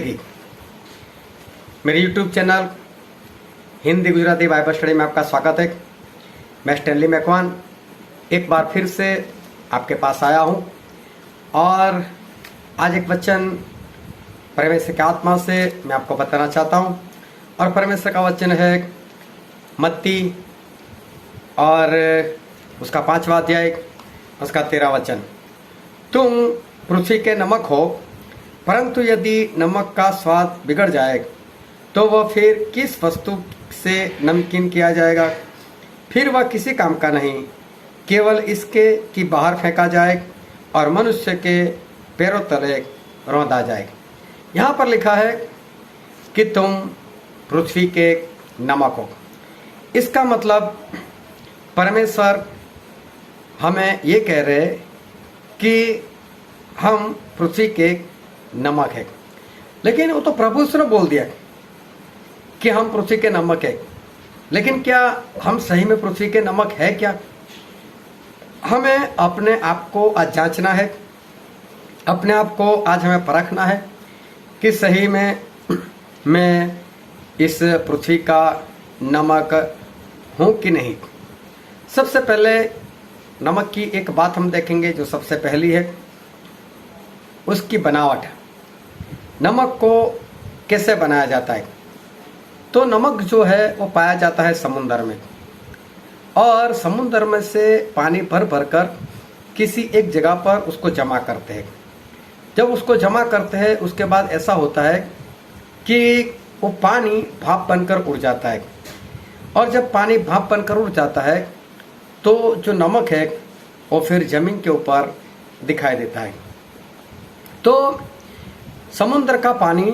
की मेरे YouTube channel Hindi Gujarati Bible study में आपका स्वागत है। मैं स्टैनली मैकवान एक बार फिर से आपके पास आया हूं और आज एक वचन परमेश्वर की आत्मा से मैं आपको बताना चाहता हूं। और परमेश्वर का वचन है मत्ती और उसका 5वां अध्याय उसका 13 वचन। तुम पृथ्वी के नमक हो, परंतु यदि नमक का स्वाद बिगड़ जाए तो वह फिर किस वस्तु से नमकीन किया जाएगा? फिर वह किसी काम का नहीं, केवल इसके कि बाहर फेंका जाए और मनुष्य के पैरों तले रौंदा जाए। यहाँ पर लिखा है कि तुम पृथ्वी के नमक हो। इसका मतलब परमेश्वर हमें ये कह रहे कि हम पृथ्वी के नमक है। लेकिन वो तो प्रभु ने बोल दिया कि हम पृथ्वी के नमक है, लेकिन क्या हम सही में पृथ्वी के नमक है क्या? हमें अपने आप को आज जांचना है, अपने आप को आज हमें परखना है कि सही में मैं इस पृथ्वी का नमक हूँ कि नहीं। सबसे पहले नमक की एक बात हम देखेंगे जो सबसे पहली है, उसकी बनावट। नमक को कैसे बनाया जाता है? तो नमक जो है वो पाया जाता है समुद्र में, और समुद्र में से पानी भर भर कर किसी एक जगह पर उसको जमा करते हैं। जब उसको जमा करते हैं उसके बाद ऐसा होता है कि वो पानी भाप बनकर उड़ जाता है, और जब पानी भाप बनकर उड़ जाता है तो जो नमक है वो फिर जमीन के ऊपर दिखाई देता है। तो समुद्र का पानी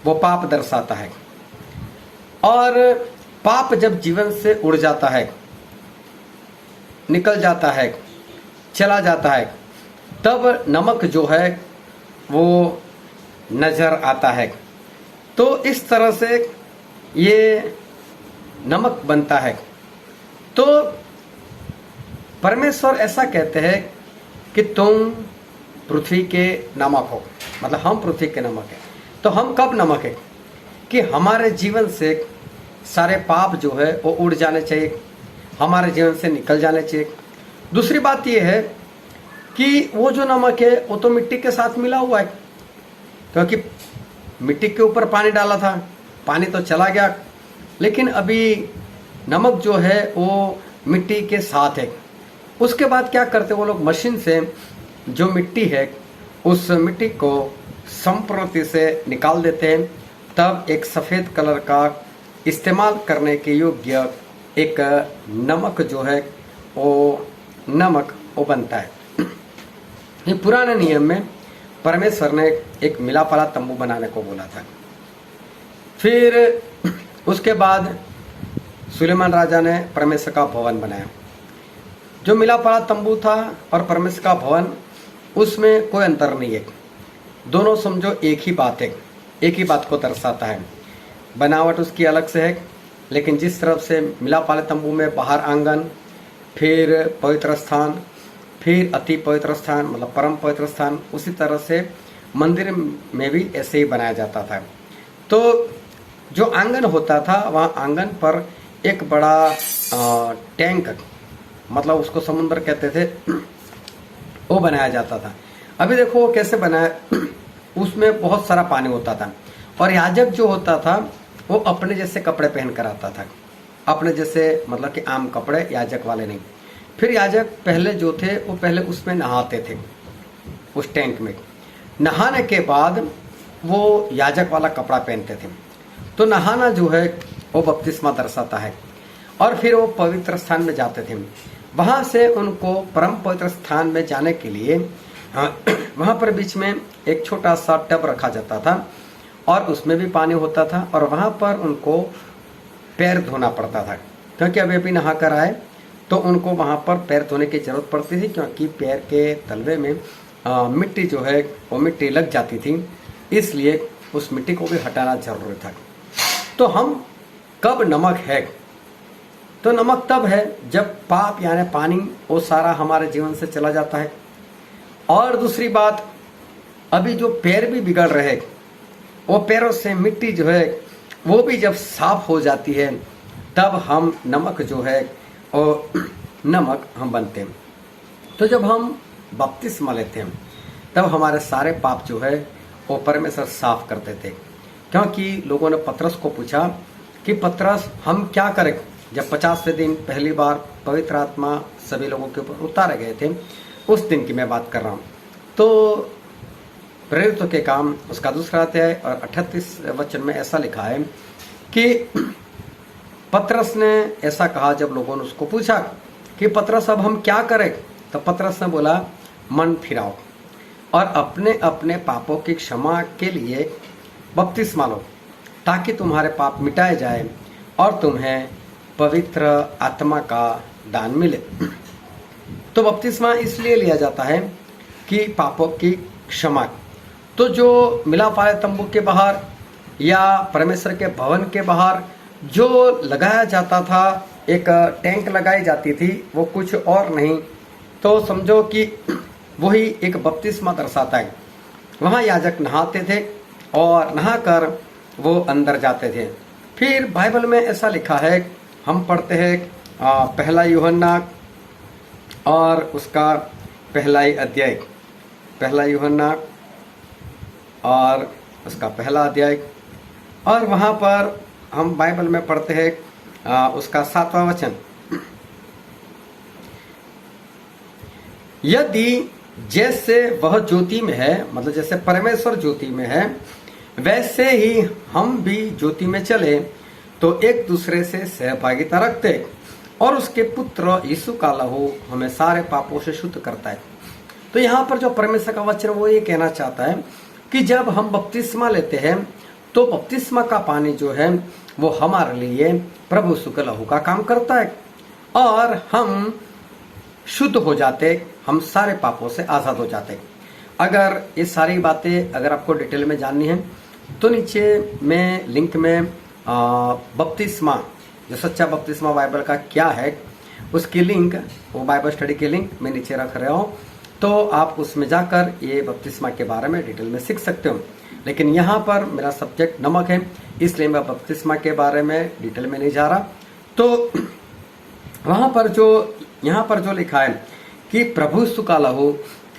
वो पाप दर्शाता है, और पाप जब जीवन से उड़ जाता है, निकल जाता है, चला जाता है, तब नमक जो है वो नजर आता है। तो इस तरह से ये नमक बनता है। तो परमेश्वर ऐसा कहते हैं कि तुम पृथ्वी के नमक हो, मतलब हम पृथ्वी के नमक है। तो हम कब नमक है? कि हमारे जीवन से सारे पाप जो है वो उड़ जाने चाहिए, हमारे जीवन से निकल जाने चाहिए। दूसरी बात ये है कि वो जो नमक है वो तो मिट्टी के साथ मिला हुआ है, क्योंकि मिट्टी के ऊपर पानी डाला था, पानी तो चला गया, लेकिन अभी नमक जो है वो मिट्टी के साथ है। उसके बाद क्या करते वो लोग, मशीन से जो मिट्टी है उस मिट्टी को संप्रति से निकाल देते हैं, तब एक सफ़ेद कलर का इस्तेमाल करने के योग्य एक नमक जो है वो नमक वो बनता है। ये पुराने नियम में परमेश्वर ने एक मिलाप वाला तंबू बनाने को बोला था। फिर उसके बाद सुलेमान राजा ने परमेश्वर का भवन बनाया। जो मिलाप वाला तंबू था और परमेश्वर का भवन, उसमें कोई अंतर नहीं है, दोनों समझो एक ही बात है, एक ही बात को दर्शाता है। बनावट उसकी अलग से है, लेकिन जिस तरफ से मिलाप वाले तंबू में बाहर आंगन, फिर पवित्र स्थान, फिर अति पवित्र स्थान मतलब परम पवित्र स्थान, उसी तरह से मंदिर में भी ऐसे ही बनाया जाता था। तो जो आंगन होता था वहाँ आंगन पर एक बड़ा टैंक, मतलब उसको समुद्र कहते थे, वो बनाया जाता था। अभी देखो वो कैसे बनाया, उसमें बहुत सारा पानी होता था, और याजक जो होता था वो अपने जैसे कपड़े पहन कर आता था, अपने जैसे मतलब कि आम कपड़े, याजक वाले नहीं। फिर याजक पहले जो थे वो पहले उसमें नहाते थे, उस टैंक में। नहाने के बाद वो याजक वाला कपड़ा पहनते थे। तो नहाना जो है वो बपतिस्मा दर्शाता है, और फिर वो पवित्र स्थान में जाते थे। वहाँ से उनको परम पवित्र स्थान में जाने के लिए वहाँ पर बीच में एक छोटा सा टब रखा जाता था, और उसमें भी पानी होता था, और वहाँ पर उनको पैर धोना पड़ता था, क्योंकि अभी नहा कर आए तो उनको वहाँ पर पैर धोने की जरूरत पड़ती थी, क्योंकि पैर के तलवे में मिट्टी जो है वो मिट्टी लग जाती थी, इसलिए उस मिट्टी को भी हटाना जरूरी था। तो हम कब नमक है? तो नमक तब है जब पाप यानी पानी वो सारा हमारे जीवन से चला जाता है। और दूसरी बात, अभी जो पैर भी बिगड़ रहे वो पैरों से मिट्टी जो है वो भी जब साफ हो जाती है, तब हम नमक जो है और नमक हम बनते हैं। तो जब हम बपतिस्मा लेते हैं तब हमारे सारे पाप जो है वो परमेश्वर साफ करते थे। क्योंकि लोगों ने पतरस को पूछा कि पतरस हम क्या करें, जब 50वें दिन पहली बार पवित्र आत्मा सभी लोगों के ऊपर उतारे गए थे, उस दिन की मैं बात कर रहा हूँ। तो प्रेरितों के काम उसका 2 अध्याय और 38 वचन में ऐसा लिखा है कि पतरस ने ऐसा कहा जब लोगों ने उसको पूछा कि पतरस अब हम क्या करें, तो पतरस ने बोला मन फिराओ और अपने अपने पापों की क्षमा के लिए बपतिस्मा लो, ताकि तुम्हारे पाप मिटाए जाए और तुम्हें पवित्र आत्मा का दान मिले। तो बपतिस्मा इसलिए लिया जाता है कि पापों की क्षमा। तो जो मिलाप वाले तंबू के बाहर या परमेश्वर के भवन के बाहर जो लगाया जाता था, एक टैंक लगाई जाती थी, वो कुछ और नहीं तो समझो कि वही एक बपतिस्मा दर्शाता है। वहाँ याजक नहाते थे और नहाकर वो अंदर जाते थे। फिर बाइबल में ऐसा लिखा है, हम पढ़ते हैं पहला यूहन्ना और उसका पहला ही अध्याय, पहला यूहन्ना और उसका पहला अध्याय, और वहाँ पर हम बाइबल में पढ़ते हैं उसका 7वां वचन, यदि जैसे वह ज्योति में है, मतलब जैसे परमेश्वर ज्योति में है, वैसे ही हम भी ज्योति में चले तो एक दूसरे से सहभागिता रखते और उसके पुत्र यीशु का लहू हमें सारे पापों से शुद्ध करता है। तो यहाँ पर जो परमेश्वर का वचन वो ये कहना चाहता है कि जब हम बपतिस्मा लेते हैं तो बपतिस्मा का पानी जो है वो हमारे लिए प्रभु यीशु के लहू का काम करता है और हम शुद्ध हो जाते, हम सारे पापों से आज़ाद हो जाते। अगर ये सारी बातें अगर आपको डिटेल में जाननी है तो नीचे मैं लिंक में बपतिस्मा, जो सच्चा बपतिस्मा बाइबल का क्या है, उसकी लिंक, वो बाइबल स्टडी की लिंक मैं नीचे रख रहा हूँ, तो आप उसमें जाकर ये बपतिस्मा के बारे में डिटेल में सीख सकते हो। लेकिन यहाँ पर मेरा सब्जेक्ट नमक है, इसलिए मैं बपतिस्मा के बारे में डिटेल में नहीं जा रहा। तो वहाँ पर जो यहाँ पर जो लिखा है कि प्रभु यीशु का लहू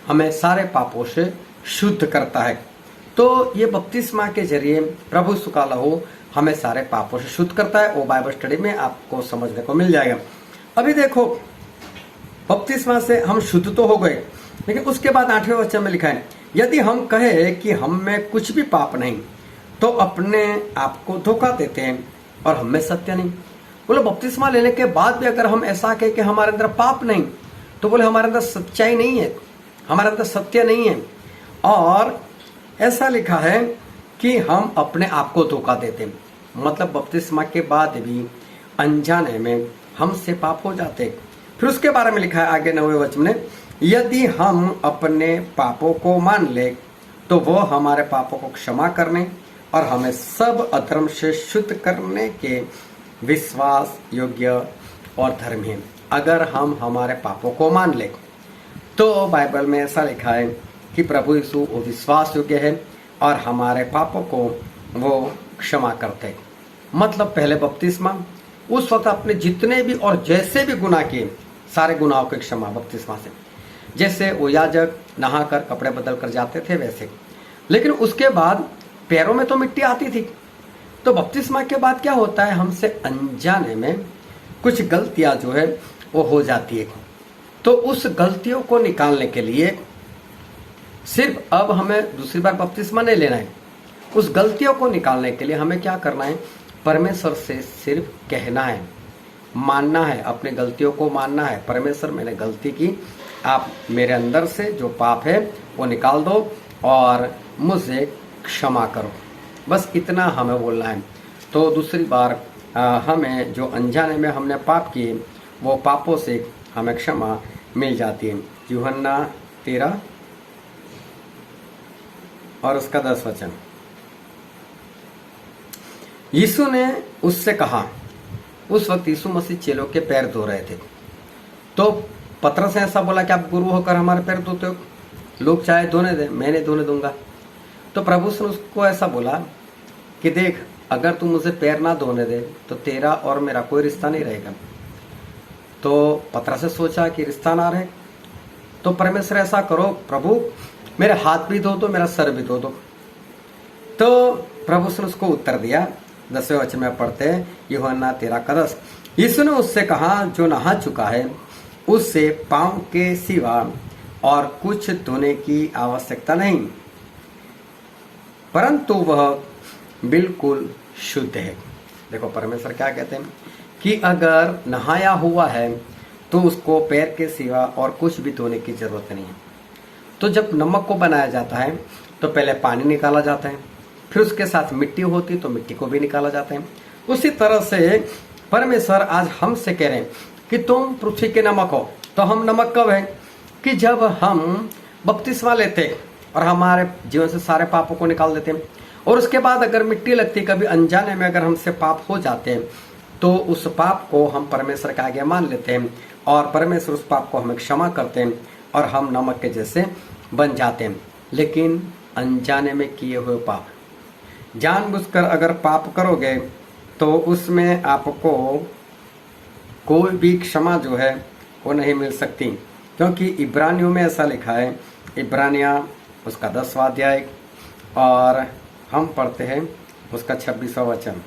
हमें सारे पापों से शुद्ध करता है, तो ये बपतिस्मा के जरिए प्रभु यीशु का लहू हमें सारे पापों से शुद्ध करता है। वो बाइबल स्टडी में आपको समझने को मिल जाएगा। अभी देखो, बपतिस्मा से हम शुद्ध तो हो गए, लेकिन उसके बाद 8वें वचन में लिखा है, यदि हम कहे कि हम में कुछ भी पाप नहीं तो अपने आप को धोखा देते हैं और हम में सत्य नहीं। बोले बपतिस्मा लेने के बाद भी अगर हम ऐसा कहें कि हमारे अंदर पाप नहीं, तो बोले हमारे अंदर सच्चाई नहीं है, हमारे अंदर सत्य नहीं है। और ऐसा लिखा है कि हम अपने आप को धोखा देते हैं, मतलब बपतिस्मा के बाद भी अनजाने में हमसे पाप हो जाते। फिर उसके बारे में लिखा है आगे 9वें वचन में, यदि हम अपने पापों को मान ले तो वो हमारे पापों को क्षमा करने और हमें सब अधर्म से शुद्ध करने के विश्वास योग्य और धर्मी है। अगर हम हमारे पापों को मान ले तो बाइबल में ऐसा लिखा है कि प्रभु यीशु वो विश्वास योग्य है और हमारे पापों को वो क्षमा करते। मतलब पहले बपतिस्मा, उस वक्त आपने जितने भी और जैसे भी गुनाह किए, सारे गुनाहों की क्षमा बपतिस्मा से। जैसे वो याजक नहाकर कपड़े बदल कर जाते थे वैसे, लेकिन उसके बाद पैरों में तो मिट्टी आती थी। तो बपतिस्मा के बाद क्या होता है, हमसे अनजाने में कुछ गलतियां जो है वो हो जाती है। तो उस गलतियों को निकालने के लिए सिर्फ अब हमें दूसरी बार बपतिस्मा नहीं लेना है। उस गलतियों को निकालने के लिए हमें क्या करना है, परमेश्वर से सिर्फ कहना है, मानना है, अपनी गलतियों को मानना है। परमेश्वर मैंने गलती की, आप मेरे अंदर से जो पाप है वो निकाल दो और मुझे क्षमा करो, बस इतना हमें बोलना है। तो दूसरी बार हमें जो अनजाने में हमने पाप किए वो पापों से हमें क्षमा मिल जाती है। यूहन्ना 13 और उसका 10 वचन, यीशु ने उससे कहा, उस वक्त यीशु मसीह चेलों के पैर धो रहे थे। तो पतरस ने ऐसा बोला कि आप गुरु होकर हमारे पैर धोते हो, लोग चाहे धोने दें, मैं नहीं धोने दूंगा। तो प्रभु ने उसको ऐसा बोला कि देख, अगर तू मुझे पैर ना धोने दे तो तेरा और मेरा कोई रिश्ता नहीं रहेगा। तो पतरस से सोचा कि रिश्ता ना रहे तो परमेश्वर ऐसा करो प्रभु, मेरे हाथ भी धो दो, मेरा सर भी धो दो। तो प्रभु ने उसको उत्तर दिया, 10वें वचन में पढ़ते हैं, यूहन्ना 13:10, यीशु ने उससे कहा, जो नहा चुका है उससे पांव के सिवा और कुछ धोने की आवश्यकता नहीं, परंतु वह बिल्कुल शुद्ध है। देखो परमेश्वर क्या कहते हैं कि अगर नहाया हुआ है तो उसको पैर के सिवा और कुछ भी धोने की जरूरत नहीं है। तो जब नमक को बनाया जाता है तो पहले पानी निकाला जाता है, फिर उसके साथ मिट्टी होती तो मिट्टी को भी निकाला जाता है। उसी तरह से परमेश्वर आज हमसे कह रहे हैं कि तुम पृथ्वी के नमक हो। तो हम नमक कब है कि जब हम बपतिस्मा लेते और हमारे जीवन से सारे पापों को निकाल देते हैं, और उसके बाद अगर मिट्टी लगती, कभी अनजाने में अगर हमसे पाप हो जाते हैं तो उस पाप को हम परमेश्वर के आगे मान लेते हैं और परमेश्वर उस पाप को हमें क्षमा करते हैं और हम नमक के जैसे बन जाते हैं। लेकिन अनजाने में किए हुए पाप, जानबूझकर अगर पाप करोगे तो उसमें आपको कोई भी क्षमा जो है वो नहीं मिल सकती, क्योंकि इब्रानियों में ऐसा लिखा है, इब्रानिया उसका 10वां अध्याय और हम पढ़ते हैं उसका 26वां वचन।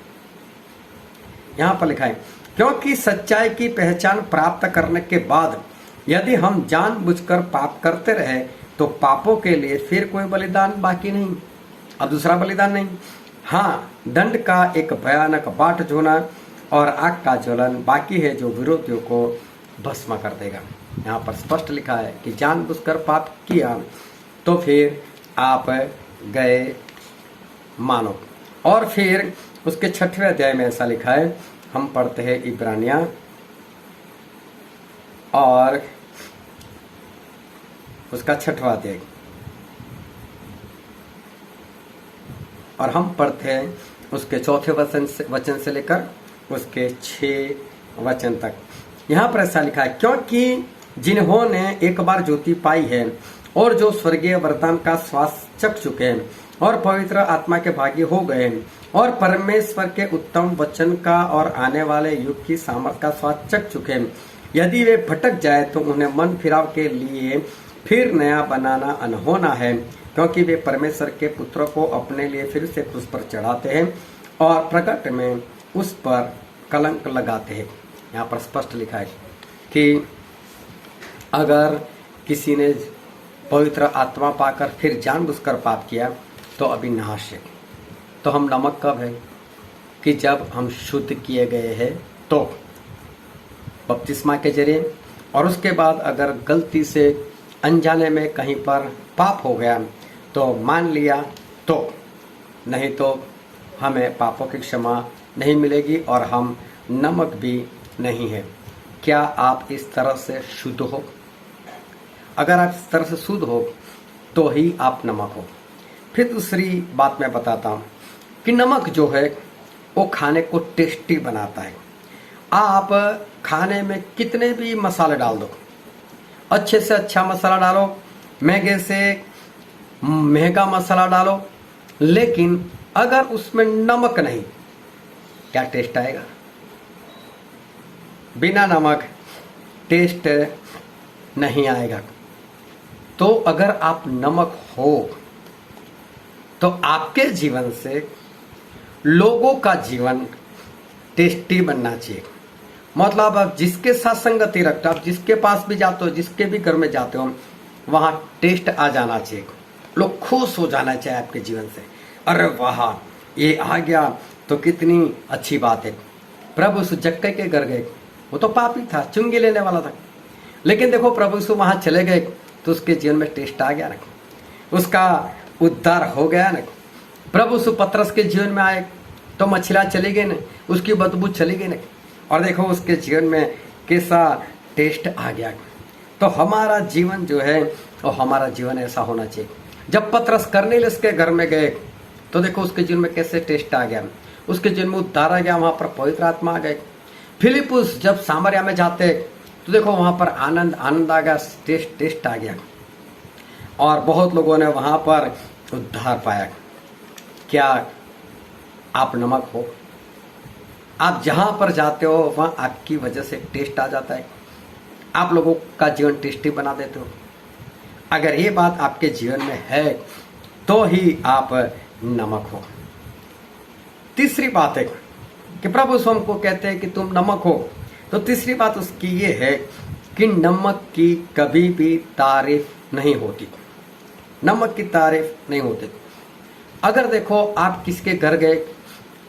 यहाँ पर लिखा है, क्योंकि सच्चाई की पहचान प्राप्त करने के बाद यदि हम जानबूझकर पाप करते रहे तो पापों के लिए फिर कोई बलिदान बाकी नहीं, अब दूसरा बलिदान नहीं। हाँ, दंड का एक भयानक बाट जोना और आग का ज्वलन बाकी है जो विरोधियों को भस्म कर देगा। यहाँ पर स्पष्ट लिखा है कि जानबूझकर पाप किया तो फिर आप गए मानो। और फिर उसके 6वें अध्याय में ऐसा लिखा है, हम पढ़ते हैं इब्रानिया और उसका 6वां अध्याय और हम पढ़ते हैं उसके 4थे वचन से लेकर उसके 6 वचन तक। यहाँ पर ऐसा लिखा है, क्योंकि जिन्होंने एक बार ज्योति पाई है और जो स्वर्गीय वरदान का स्वाद चख चुके हैं और पवित्र आत्मा के भागी हो गए हैं और परमेश्वर के उत्तम वचन का और आने वाले युग की सामर्थ का स्वाद चख चुके हैं, यदि वे भटक जाए तो उन्हें मन फिराव के लिए फिर नया बनाना अनहोना है, क्योंकि वे परमेश्वर के पुत्र को अपने लिए फिर से क्रूस पर चढ़ाते हैं और प्रकट में उस पर कलंक लगाते हैं। यहाँ पर स्पष्ट लिखा है कि अगर किसी ने पवित्र आत्मा पाकर फिर जानबूझकर पाप किया तो अभी नाश है। तो हम नमक कब है कि जब हम शुद्ध किए गए हैं तो बपतिस्मा के जरिए, और उसके बाद अगर गलती से अनजाने में कहीं पर पाप हो गया तो मान लिया, तो नहीं तो हमें पापों की क्षमा नहीं मिलेगी और हम नमक भी नहीं है। क्या आप इस तरह से शुद्ध हो? अगर आप इस तरह से शुद्ध हो तो ही आप नमक हो। फिर दूसरी बात मैं बताता हूँ कि नमक जो है वो खाने को टेस्टी बनाता है। आप खाने में कितने भी मसाले डाल दो, अच्छे से अच्छा मसाला डालो, महंगे से महंगा मसाला डालो, लेकिन अगर उसमें नमक नहीं, क्या टेस्ट आएगा? बिना नमक टेस्ट नहीं आएगा। तो अगर आप नमक हो तो आपके जीवन से लोगों का जीवन टेस्टी बनना चाहिए। मतलब आप जिसके साथ संगति रखते हो, आप जिसके पास भी जाते हो, जिसके भी घर में जाते हो, वहां टेस्ट आ जाना चाहिए, लोग खुश हो जाना चाहिए आपके जीवन से। अरे वाह, ये आ गया तो कितनी अच्छी बात है। प्रभु यीशु जक्कई के घर गए, वो तो पापी था, चुंगी लेने वाला था, लेकिन देखो प्रभु यीशु वहां चले गए तो उसके जीवन में टेस्ट आ गया ना, उसका उद्धार हो गया ना। प्रभु यीशु पतरस के जीवन में आए तो मछलियां चली गई ना, उसकी बदबू चली गई ना, और देखो उसके जीवन में कैसा टेस्ट आ गया। तो हमारा जीवन जो है वो हमारा जीवन ऐसा होना चाहिए। जब पतरस करनेलियुस के घर में गए तो देखो उसके जीवन में कैसे टेस्ट आ गया, उसके जीवन में उद्धार आ गया, वहां पर पवित्र आत्मा आ गए। फिलिपुस जब सामरिया में जाते तो देखो वहां पर आनंद आ गया, टेस्ट आ गया, और बहुत लोगों ने वहां पर उद्धार पाया। क्या आप नमक हो। आप जहां पर जाते हो वहां आपकी वजह से टेस्ट आ जाता है, आप लोगों का जीवन टेस्टी बना देते हो। अगर ये बात आपके जीवन में है तो ही आप नमक हो। तीसरी बात है कि प्रभु स्वयं को कहते हैं कि तुम नमक हो, तो तीसरी बात उसकी ये है कि नमक की कभी भी तारीफ नहीं होती। नमक की तारीफ नहीं होती। अगर देखो आप किसके घर गए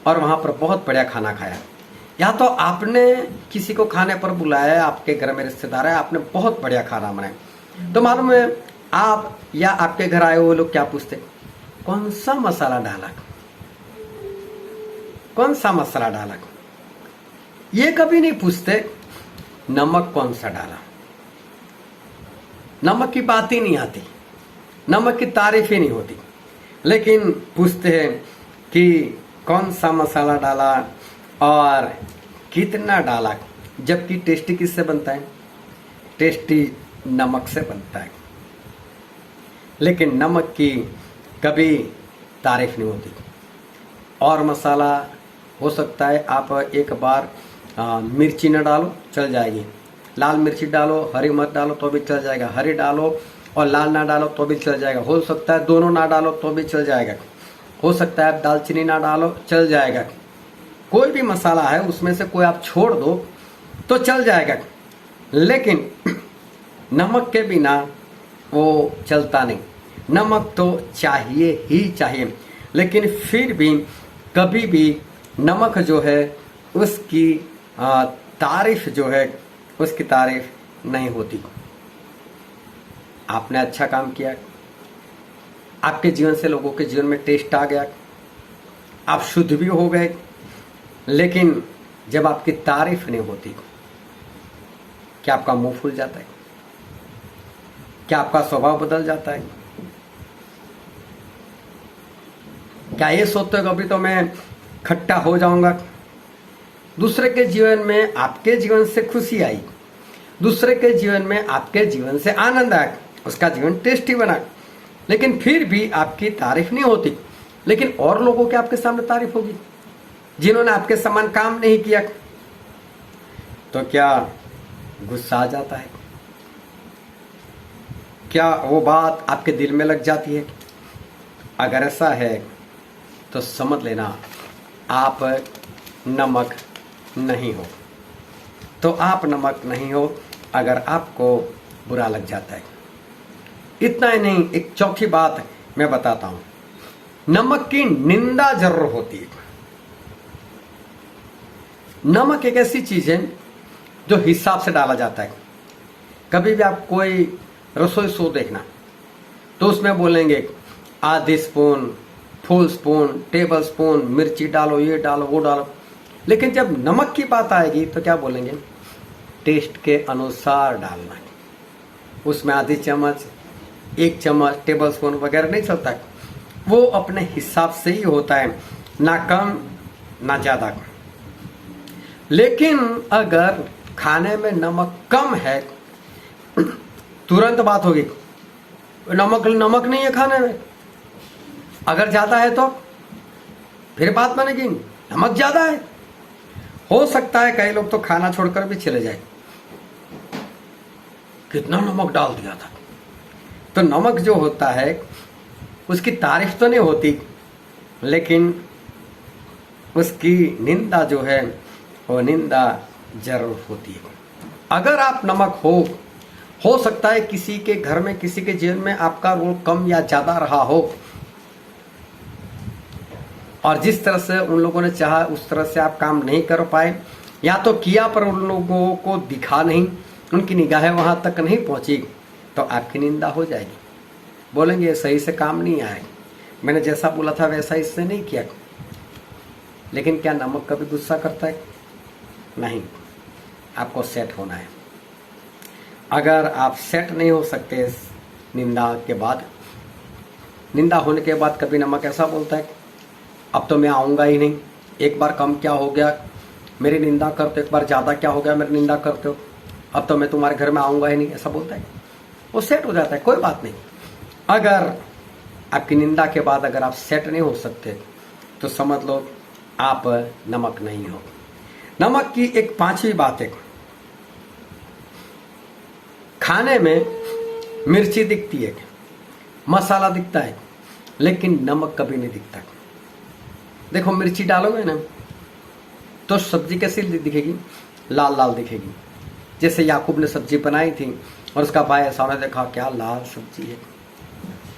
और वहां पर बहुत बढ़िया खाना खाया, या तो आपने किसी को खाने पर बुलाया है, आपके घर में रिश्तेदार है, आपने बहुत बढ़िया खाना बनाया, तो मालूम है आप या आपके घर आए हुए लोग क्या पूछते, कौन सा मसाला डाला, कौन सा मसाला डाला। ये कभी नहीं पूछते नमक कौन सा डाला। नमक की बात ही नहीं आती, नमक की तारीफ ही नहीं होती, लेकिन पूछते हैं कि कौन सा मसाला डाला और कितना डाला। जबकि टेस्टी किससे बनता है, टेस्टी नमक से बनता है। लेकिन नमक की कभी तारीफ नहीं होती। और मसाला हो सकता है आप एक बार मिर्ची न डालो चल जाएगी, लाल मिर्ची डालो, हरी मत डालो तो भी चल जाएगा, हरी डालो और लाल ना डालो तो भी चल जाएगा, हो सकता है दोनों ना डालो तो भी चल जाएगा, हो सकता है आप दालचीनी ना डालो चल जाएगा। कोई भी मसाला है उसमें से कोई आप छोड़ दो तो चल जाएगा, लेकिन नमक के बिना वो चलता नहीं। नमक तो चाहिए ही चाहिए, लेकिन फिर भी कभी भी नमक जो है उसकी तारीफ जो है उसकी तारीफ नहीं होती। आपने अच्छा काम किया, आपके जीवन से लोगों के जीवन में टेस्ट आ गया, आप शुद्ध भी हो गए, लेकिन जब आपकी तारीफ नहीं होती, क्या आपका मुंह फूल जाता है, क्या आपका स्वभाव बदल जाता है, क्या ये सोचते हो कभी तो मैं खट्टा हो जाऊंगा। दूसरे के जीवन में आपके जीवन से खुशी आई, दूसरे के जीवन में आपके जीवन से आनंद आया, उसका जीवन टेस्टी बना, लेकिन फिर भी आपकी तारीफ नहीं होती। लेकिन और लोगों की आपके सामने तारीफ होगी जिन्होंने आपके समान काम नहीं किया, तो क्या गुस्सा आ जाता है, क्या वो बात आपके दिल में लग जाती है। अगर ऐसा है तो समझ लेना आप नमक नहीं हो। तो आप नमक नहीं हो अगर आपको बुरा लग जाता है। इतना ही नहीं, एक चौथी बात मैं बताता हूं, नमक की निंदा जरूर होती है। नमक एक ऐसी चीज है जो हिसाब से डाला जाता है। कभी भी आप कोई रसोई शो देखना तो उसमें बोलेंगे आधी spoon, full spoon, table spoon मिर्ची डालो, ये डालो, वो डालो। लेकिन जब नमक की बात आएगी तो क्या बोलेंगे, टेस्ट के अनुसार डालना है। उसमें आधी चम्मच, एक चम्मच, टेबल स्पून वगैरह नहीं चलता, वो अपने हिसाब से ही होता है, ना कम ना ज्यादा। लेकिन अगर खाने में नमक कम है तुरंत बात होगी, नमक नहीं है खाने में। अगर ज्यादा है तो फिर बात बनेगी नमक ज्यादा है। हो सकता है कई लोग तो खाना छोड़कर भी चले जाए, कितना नमक डाल दिया था। तो नमक जो होता है उसकी तारीफ तो नहीं होती, लेकिन उसकी निंदा जो है वो निंदा जरूर होती है। अगर आप नमक हो सकता है किसी के घर में, किसी के जीवन में आपका रोल कम या ज्यादा रहा हो, और जिस तरह से उन लोगों ने चाहा उस तरह से आप काम नहीं कर पाए, या तो किया पर उन लोगों को दिखा नहीं, उनकी निगाहें वहां तक नहीं पहुंची, तो आपकी निंदा हो जाएगी। बोलेंगे सही से काम नहीं आया, मैंने जैसा बोला था वैसा इससे नहीं किया। लेकिन क्या नमक कभी गुस्सा करता है? नहीं, आपको सेट होना है। अगर आप सेट नहीं हो सकते निंदा के बाद, निंदा होने के बाद कभी नमक ऐसा बोलता है अब तो मैं आऊँगा ही नहीं, एक बार कम क्या हो गया मेरी निंदा करते हो, एक बार ज़्यादा क्या हो गया मेरी निंदा करते हो, अब तो मैं तुम्हारे घर में आऊँगा ही नहीं, ऐसा बोलता है। वो सेट हो जाता है, कोई बात नहीं। अगर आपकी निंदा के बाद अगर आप सेट नहीं हो सकते तो समझ लो आप नमक नहीं हो। नमक की एक पांचवी बात है, खाने में मिर्ची दिखती है, मसाला दिखता है, लेकिन नमक कभी नहीं दिखता। देखो मिर्ची डालोगे ना तो सब्जी कैसी दिखेगी, लाल लाल दिखेगी। जैसे याकूब ने सब्जी बनाई थी और उसका भाई ऐसा ने देखा क्या लाल सब्जी है,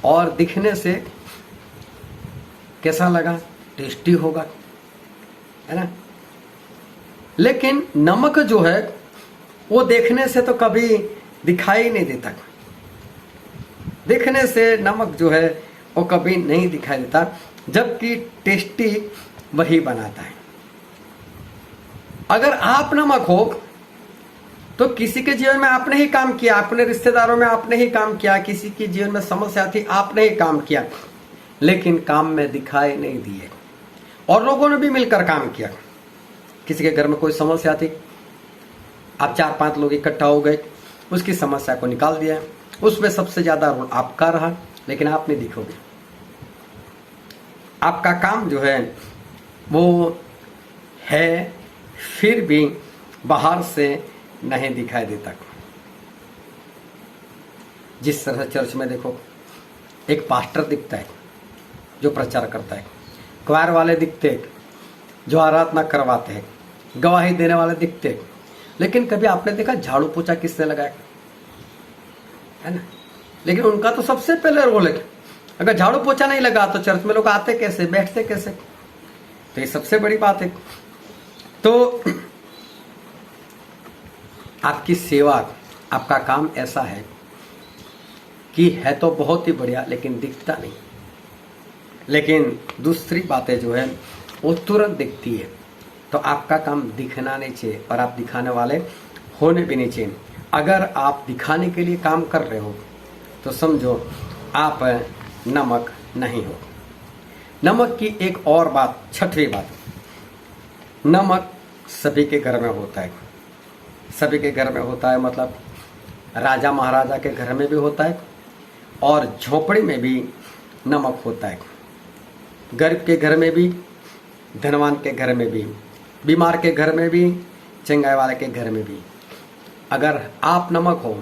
और दिखने से कैसा लगा, टेस्टी होगा, है ना। लेकिन नमक जो है वो देखने से तो कभी दिखाई नहीं देता। देखने से नमक जो है वो कभी नहीं दिखाई देता, जबकि टेस्टी वही बनाता है। अगर आप नमक हो तो किसी के जीवन में आपने ही काम किया, अपने रिश्तेदारों में आपने ही काम किया, किसी के जीवन में समस्या थी आपने ही काम किया, लेकिन काम में दिखाई नहीं दिए, और लोगों ने भी मिलकर काम किया। किसी के घर में कोई समस्या थी, आप 4-5 लोग इकट्ठा हो गए, उसकी समस्या को निकाल दिया, उसमें सबसे ज्यादा रोल आपका रहा, लेकिन आप नहीं दिखोगे। आपका काम जो है वो है, फिर भी बाहर से नहीं दिखाई देता। जिस तरह चर्च में देखो एक पास्टर दिखता है जो प्रचार करता है, क्वायर वाले दिखते हैं जो आराधना करवाते हैं, गवाही देने वाले दिखते हैं, लेकिन कभी आपने देखा झाड़ू पोछा किसने लगाया, है ना। लेकिन उनका तो सबसे पहले रोल है। अगर झाड़ू पोछा नहीं लगा तो चर्च में लोग आते कैसे, बैठते कैसे? तो ये सबसे बड़ी बात है। तो आपकी सेवा, आपका काम ऐसा है कि है तो बहुत ही बढ़िया, लेकिन दिखता नहीं। लेकिन दूसरी बातें जो है वो तुरंत दिखती है। तो आपका काम दिखना नहीं चाहिए, और आप दिखाने वाले होने भी नहीं चाहिए। अगर आप दिखाने के लिए काम कर रहे हो तो समझो आप नमक नहीं हो। नमक की एक और बात, छठवीं बात, नमक सभी के घर में होता है। सभी के घर में होता है मतलब राजा महाराजा के घर में भी होता है, और झोपड़ी में भी नमक होता है। गरीब के घर में भी, धनवान के घर में भी, बीमार के घर में भी, चंगाई वाले के घर में भी। अगर आप नमक हो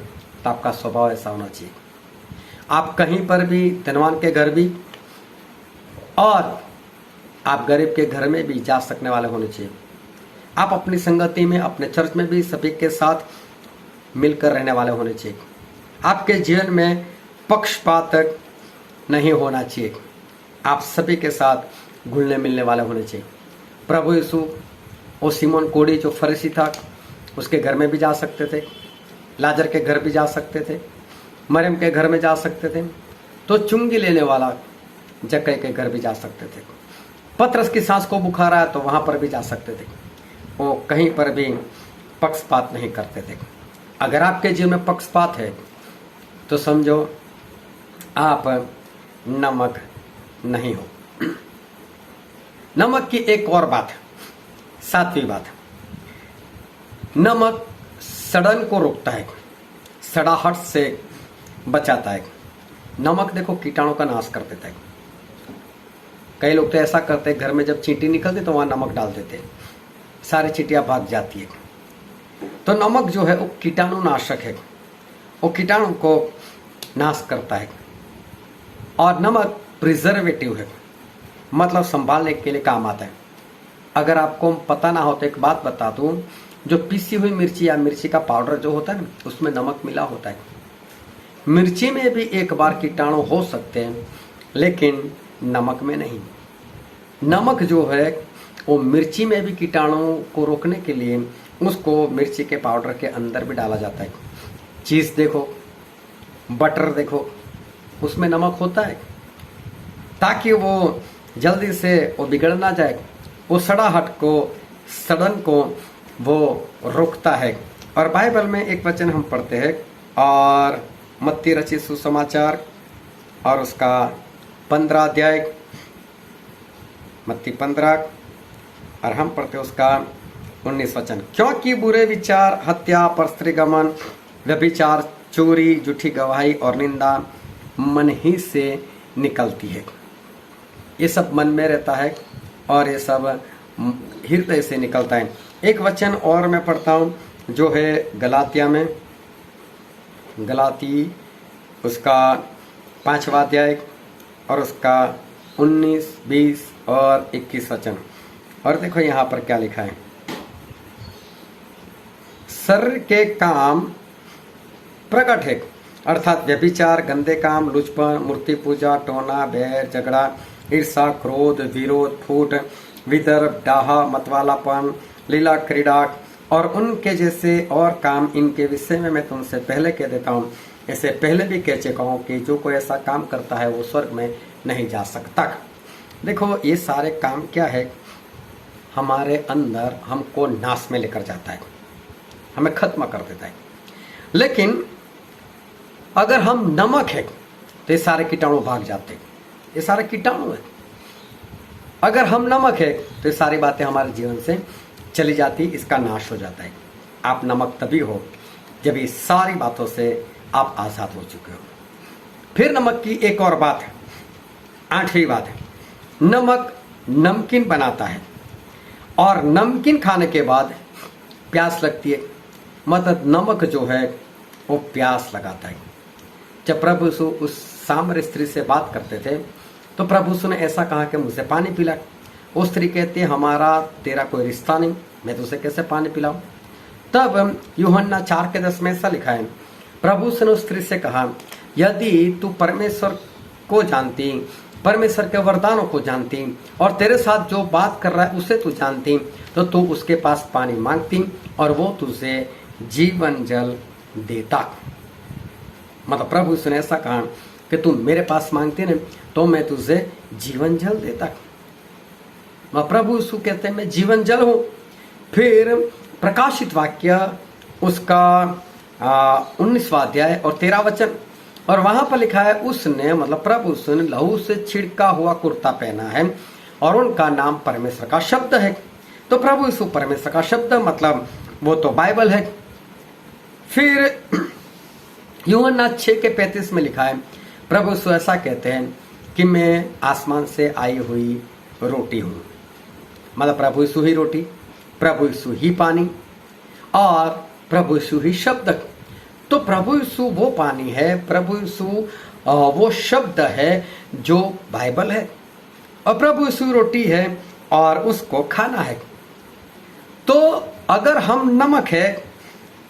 तो आपका स्वभाव ऐसा होना चाहिए। आप कहीं पर भी, धनवान के घर भी और आप गरीब के घर में भी जा सकने वाले होने चाहिए। आप अपनी संगति में, अपने चर्च में भी सभी के साथ मिलकर रहने वाले होने चाहिए। आपके जीवन में पक्षपात नहीं होना चाहिए। आप सभी के साथ घुलने मिलने वाले होने चाहिए। प्रभु यीशु और सिमोन कोढ़ी जो फरीसी था उसके घर में भी जा सकते थे, लाजर के घर भी जा सकते थे, मरियम के घर में जा सकते थे, तो चुंगी लेने वाला जक्कई के घर भी जा सकते थे। पतरस की सांस को बुखार आया तो वहां पर भी जा सकते थे। वो कहीं पर भी पक्षपात नहीं करते थे। अगर आपके जीवन में पक्षपात है तो समझो आप नमक नहीं हो। नमक की एक और बात, सातवीं बात, नमक सड़न को रोकता है, सड़ाहट से बचाता है। नमक देखो कीटाणु का नाश कर देता है। कई लोग तो ऐसा करते हैं, घर में जब चींटी निकलती तो वहां नमक डाल देते हैं, सारी चींटियां भाग जाती है। तो नमक जो है वो कीटाणु नाशक है, वो कीटाणु को नाश करता है। और नमक प्रिजर्वेटिव है, मतलब संभालने के लिए काम आता है। अगर आपको पता ना हो तो एक बात बता दूं, जो पीसी हुई मिर्ची या मिर्ची का पाउडर जो होता है ना, उसमें नमक मिला होता है। मिर्ची में भी एक बार कीटाणु हो सकते हैं, लेकिन नमक में नहीं। नमक जो है वो मिर्ची में भी कीटाणु को रोकने के लिए उसको मिर्ची के पाउडर के अंदर भी डाला जाता है। चीज़ देखो, बटर देखो, उसमें नमक होता है ताकि वो जल्दी से वो बिगड़ ना जाए। वो सड़ाहट को, सड़न को वो रोकता है। और बाइबल में एक वचन हम पढ़ते हैं, और मत्ती रचित सुसमाचार और उसका 15 अध्याय, मत्ती 15, और हम पढ़ते हैं उसका 19 वचन। क्योंकि बुरे विचार, हत्या, परस्त्रीगमन, व्यभिचार, चोरी, झूठी गवाही और निंदा मन ही से निकलती है। ये सब मन में रहता है और ये सब हृदय से निकलता है। एक वचन और मैं पढ़ता हूँ जो है गलातिया में, गलाती उसका 5वां अध्याय और उसका 19, 20 और 21 वचन। और देखो यहाँ पर क्या लिखा है, शरीर के काम प्रकट है, अर्थात व्यभिचार, गंदे काम, लुचपन, मूर्ति पूजा, टोना, बैर, झगड़ा, ईर्षा, क्रोध, विरोध, फूट, विदर्भ, डाहा, मतवालापन, लीला, क्रीड़ा और उनके जैसे और काम, इनके विषय में मैं तुमसे पहले कह देता हूँ, ऐसे पहले भी कह चुका हूँ कि जो कोई ऐसा काम करता है वो स्वर्ग में नहीं जा सकता। देखो ये सारे काम क्या है, हमारे अंदर हमको नाश में लेकर जाता है, हमें खत्म कर देता है। लेकिन अगर हम नमक है तो ये सारे कीटाणु भाग जाते हैं, ये सारे कीटाणु है। अगर हम नमक है तो ये सारी बातें हमारे जीवन से चली जाती, इसका नाश हो जाता है। आप नमक तभी हो जब ये सारी बातों से आप आजाद हो चुके हो। फिर नमक की एक और बात है, 8वीं बात है, नमक नमकीन बनाता है और नमकीन खाने के बाद प्यास लगती है। मतलब नमक जो है वो प्यास लगाता है। जब प्रभु यीशु उस सामरी स्त्री से बात करते थे तो प्रभु यीशु ने ऐसा कहा कि मुझे पानी पिला। वो स्त्री कहती है हमारा तेरा कोई रिश्ता नहीं, मैं तुझे कैसे पानी पिलाऊं। तब यूहन्ना 4:10 में ऐसा लिखा है, प्रभु यीशु ने उस स्त्री से कहा यदि तू परमेश्वर को जानती, परमेश्वर के वरदानों को जानती और तेरे साथ जो बात कर रहा है उसे तू जानती तो तू उसके पास पानी मांगती और वो तुझे जीवन जल देता। मतलब प्रभु यीशु ने ऐसा कहा कि तू मेरे पास मांगती ना तो मैं तुझे जीवन जल देता। प्रभु यीशु कहते हैं मैं जीवन जल हूं। फिर प्रकाशित वाक्य उसका 19वां अध्याय और 13 वचन, और वहां पर लिखा है उसने, मतलब प्रभु यीशु ने लहू से छिड़का हुआ कुर्ता पहना है और उनका नाम परमेश्वर का शब्द है। तो प्रभु यीशु परमेश्वर का शब्द, मतलब वो तो बाइबल है। फिर यूहन्ना 6:35 में लिखा है, प्रभु यीशु ऐसा कहते हैं कि मैं आसमान से आई हुई रोटी हूं। मतलब प्रभु यीशु ही रोटी, प्रभु यीशु ही पानी और प्रभु यीशु ही शब्द। तो प्रभु यीशु वो पानी है, प्रभु यीशु वो शब्द है जो बाइबल है, और प्रभु यीशु रोटी है और उसको खाना है। तो अगर हम नमक है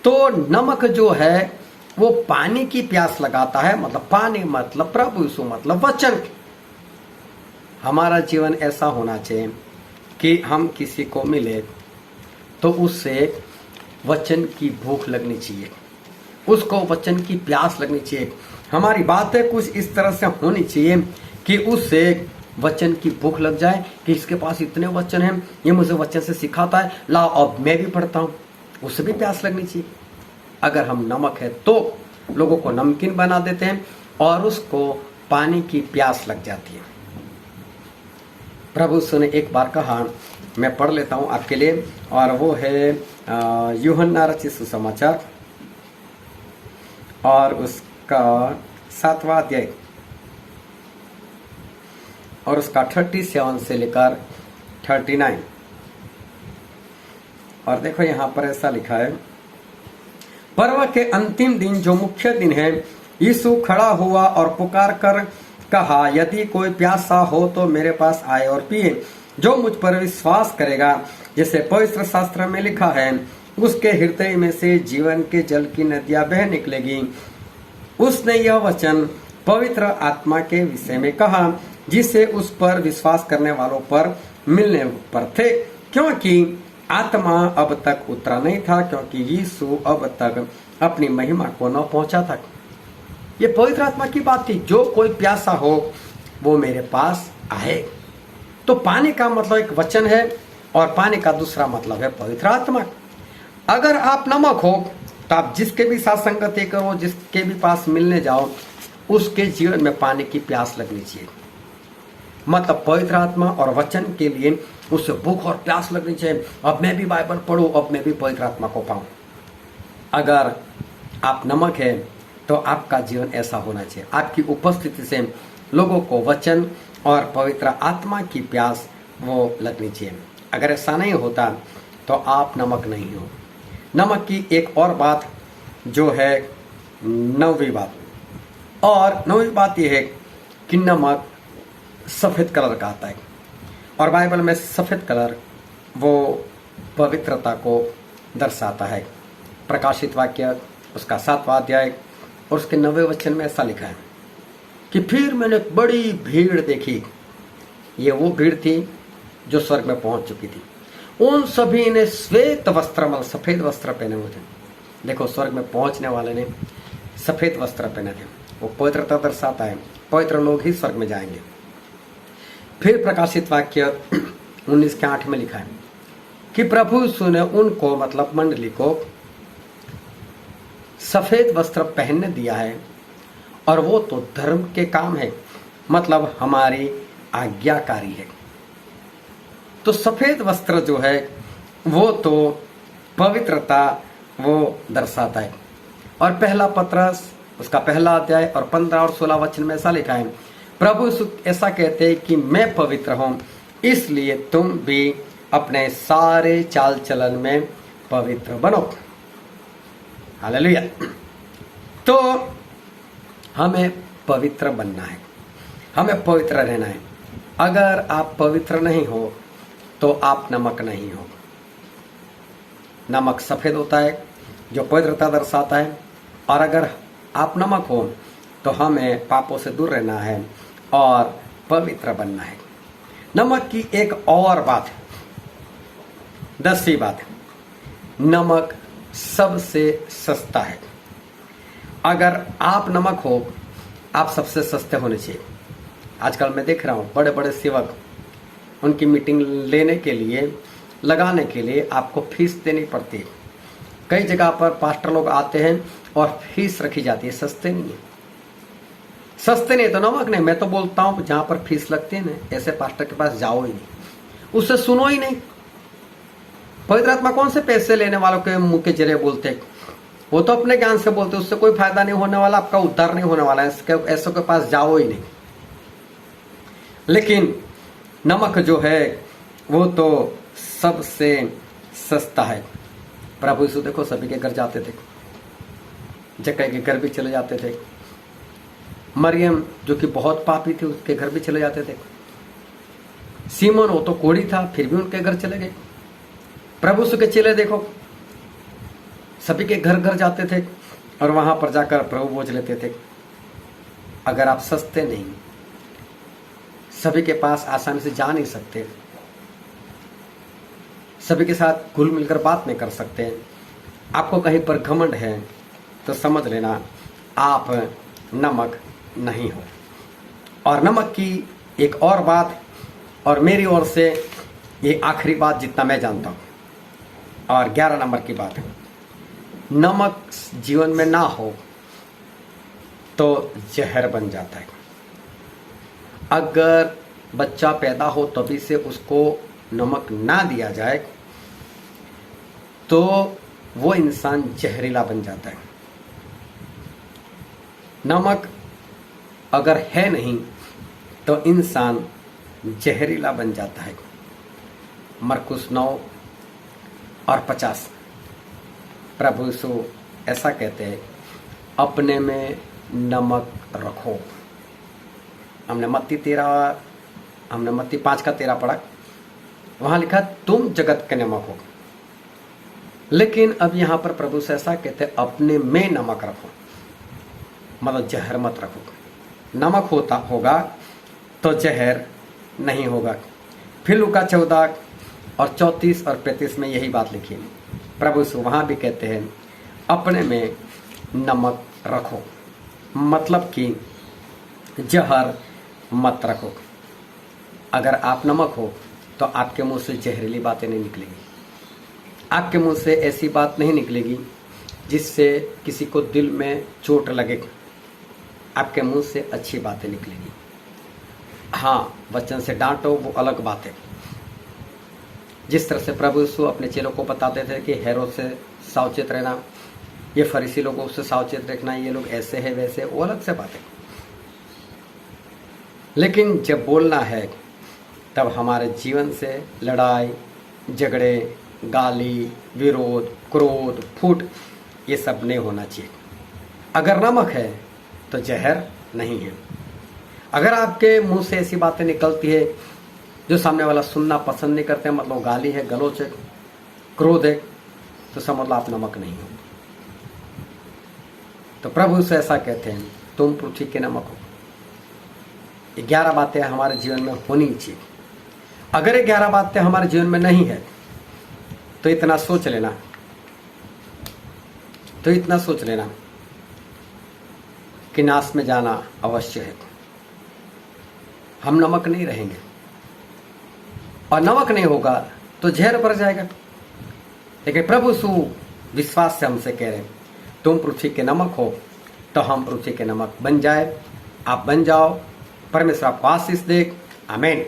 तो नमक जो है वो पानी की प्यास लगाता है। मतलब पानी मतलब प्रभु यीशु, मतलब वचन। हमारा जीवन ऐसा होना चाहिए कि हम किसी को मिले तो उससे वचन की भूख लगनी चाहिए, उसको वचन की प्यास लगनी चाहिए। हमारी बातें कुछ इस तरह से होनी चाहिए कि उससे वचन की भूख लग जाए कि इसके पास इतने वचन हैं, ये मुझे वचन से सिखाता है, लाओ अब मैं भी पढ़ता हूँ, उससे भी प्यास लगनी चाहिए। अगर हम नमक है तो लोगों को नमकीन बना देते हैं और उसको पानी की प्यास लग जाती है। प्रभु यीशु ने एक बार कहा, मैं पढ़ लेता हूं आपके लिए, और वो है यूहन्ना रचित सुसमाचार और उसका 7वां अध्याय और उसका 37 से लेकर 39। और देखो यहां पर ऐसा लिखा है, पर्व के अंतिम दिन जो मुख्य दिन है, यीशु खड़ा हुआ और पुकार कर कहा, यदि कोई प्यासा हो तो मेरे पास आए और पिए। जो मुझ पर विश्वास करेगा, जैसे पवित्र शास्त्र में लिखा है, उसके हृदय में से जीवन के जल की नदियां बह निकलेगी। उसने यह वचन पवित्र आत्मा के विषय में कहा, जिसे उस पर विश्वास करने वालों पर मिलने पर थे, क्योंकि आत्मा अब तक उतरा नहीं था, क्योंकि यीशु अब तक अपनी महिमा को न पहुंचा था। ये पवित्र आत्मा की बात थी, जो कोई प्यासा हो वो मेरे पास आए। तो पानी का मतलब एक वचन है और पानी का दूसरा मतलब है पवित्र आत्मा। अगर आप नमक हो तो आप जिसके भी साथ संगति करो, जिसके भी पास मिलने जाओ, उसके जीवन में पानी की प्यास लगनी चाहिए। मतलब पवित्र आत्मा और वचन के लिए उसे भूख और प्यास लगनी चाहिए। अब मैं भी बाइबल पढ़ूं, अब मैं भी पवित्र आत्मा को पाऊं। अगर आप नमक है तो आपका जीवन ऐसा होना चाहिए, आपकी उपस्थिति से लोगों को वचन और पवित्र आत्मा की प्यास वो लगनी चाहिए। अगर ऐसा नहीं होता तो आप नमक नहीं हो। नमक की एक और बात जो है 9वीं बात, और 9वीं बात यह है कि नमक सफ़ेद कलर का आता है, और बाइबल में सफ़ेद कलर वो पवित्रता को दर्शाता है। प्रकाशित वाक्य उसका 7वां अध्याय और उसके 9वें वचन में ऐसा लिखा है कि फिर मैंने एक बड़ी भीड़ देखी। ये वो भीड़ थी जो स्वर्ग में पहुंच चुकी थी। उन सभी ने श्वेत वस्त्र, मतलब सफ़ेद वस्त्र पहने हुए थे। देखो, स्वर्ग में पहुंचने वाले ने सफ़ेद वस्त्र पहने थे। वो पवित्रता दर्शाता है, पवित्र लोग ही स्वर्ग में जाएंगे। फिर प्रकाशित वाक्य 19 के 8 में लिखा है कि प्रभु यीशु ने उनको, मतलब मंडली को, सफ़ेद वस्त्र पहनने दिया है, और वो तो धर्म के काम है, मतलब हमारी आज्ञाकारी है। तो सफ़ेद वस्त्र जो है वो तो पवित्रता वो दर्शाता है। और पहला पत्रस उसका 1 अध्याय और 15 और 16 वचन में ऐसा लिखा है, प्रभु यीशु ऐसा कहते हैं कि मैं पवित्र हूँ, इसलिए तुम भी अपने सारे चाल चलन में पवित्र बनो। हालेलुया। तो हमें पवित्र बनना है, हमें पवित्र रहना है। अगर आप पवित्र नहीं हो तो आप नमक नहीं हो। नमक सफ़ेद होता है जो पवित्रता दर्शाता है, और अगर आप नमक हो तो हमें पापों से दूर रहना है और पवित्र बनना है। नमक की एक और बात, 10वीं बात, नमक सबसे सस्ता है। अगर आप नमक हो, आप सबसे सस्ते होने चाहिए। आजकल मैं देख रहा हूँ बड़े बड़े सेवक, उनकी मीटिंग लेने के लिए, लगाने के लिए आपको फीस देनी पड़ती है। कई जगह पर पास्टर लोग आते हैं और फीस रखी जाती है। सस्ते नहीं है, सस्ते नहीं तो नमक नहीं। मैं तो बोलता हूँ जहाँ पर फीस लगती है ना, ऐसे पास्टर के पास जाओ ही नहीं, उससे सुनो ही नहीं। पवित्र आत्मा कौन से पैसे लेने वालों के मुंह के जरिए बोलते हैं? वो तो अपने ज्ञान से बोलते, उससे कोई फायदा नहीं होने वाला, आपका उद्धार नहीं होने वाला है। ऐसों के पास जाओ ही नहीं। लेकिन नमक जो है वो तो सबसे सस्ता है। प्रभु यीशु देखो सभी के घर जाते थे, जक्कई के घर भी चले जाते थे, मरियम जो कि बहुत पापी थी उसके घर भी चले जाते थे, सीमोन वो तो कोढ़ी था फिर भी उनके घर चले गए। प्रभु यीशु के चेले देखो सभी के घर घर जाते थे और वहां पर जाकर प्रभु भोज लेते थे। अगर आप सस्ते नहीं, सभी के पास आसानी से जा नहीं सकते, सभी के साथ घुल मिलकर बात नहीं कर सकते, आपको कहीं पर घमंड है, तो समझ लेना आप नमक नहीं हो। और नमक की एक और बात, और मेरी ओर से ये आखिरी बात जितना मैं जानता हूँ, और 11 नंबर की बात है, नमक जीवन में ना हो तो जहर बन जाता है। अगर बच्चा पैदा हो तभी से उसको नमक ना दिया जाए तो वो इंसान जहरीला बन जाता है। नमक अगर है नहीं तो इंसान जहरीला बन जाता है। मरकुस 9 और 50 प्रभु यीशु ऐसा कहते हैं, अपने में नमक रखो। हमने मत्ती 5 का 13 पढ़ा, वहां लिखा तुम जगत के नमक हो। लेकिन अब यहां पर प्रभु से ऐसा कहते हैं, अपने में नमक रखो, मतलब जहर मत रखो। नमक होगा तो जहर नहीं होगा। फिर लूका 14 और 34 और 35 में यही बात लिखी है। प्रभु से वहां भी कहते हैं अपने में नमक रखो, मतलब कि जहर मत रखो। अगर आप नमक हो तो आपके मुंह से जहरीली बातें नहीं निकलेगी, आपके मुंह से ऐसी बात नहीं निकलेगी जिससे किसी को दिल में चोट लगे। आपके मुंह से अच्छी बातें निकलेगी। हाँ, वचन से डांटो वो अलग बात है। जिस तरह से प्रभु यीशु अपने चेलों को बताते थे कि हेरोद से सावचेत रहना, ये फरीसी लोगों से सावचेत रखना, ये लोग ऐसे हैं वैसे, वो अलग से बात है। लेकिन जब बोलना है तब हमारे जीवन से लड़ाई झगड़े, गाली, विरोध, क्रोध, फूट, ये सब नहीं होना चाहिए। अगर नमक है तो जहर नहीं है। अगर आपके मुंह से ऐसी बातें निकलती है जो सामने वाला सुनना पसंद नहीं करते, मतलब गाली है, गलोच है, क्रोध है, तो समझ लो आप नमक नहीं हो। तो प्रभु से ऐसा कहते हैं, तुम पृथ्वी के नमक हो। 11 बातें हमारे जीवन में होनी चाहिए। अगर ये 11 बातें हमारे जीवन में नहीं है तो इतना सोच लेना कि नाश में जाना अवश्य है। हम नमक नहीं रहेंगे, और नमक नहीं होगा तो जहर भर जाएगा। लेकिन प्रभु विश्वास से हमसे कह रहे हैं, तुम पृथ्वी के नमक हो, तो हम पृथ्वी के नमक बन जाए। आप बन जाओ। परमेश्वर आपको आशीष दे। आमीन।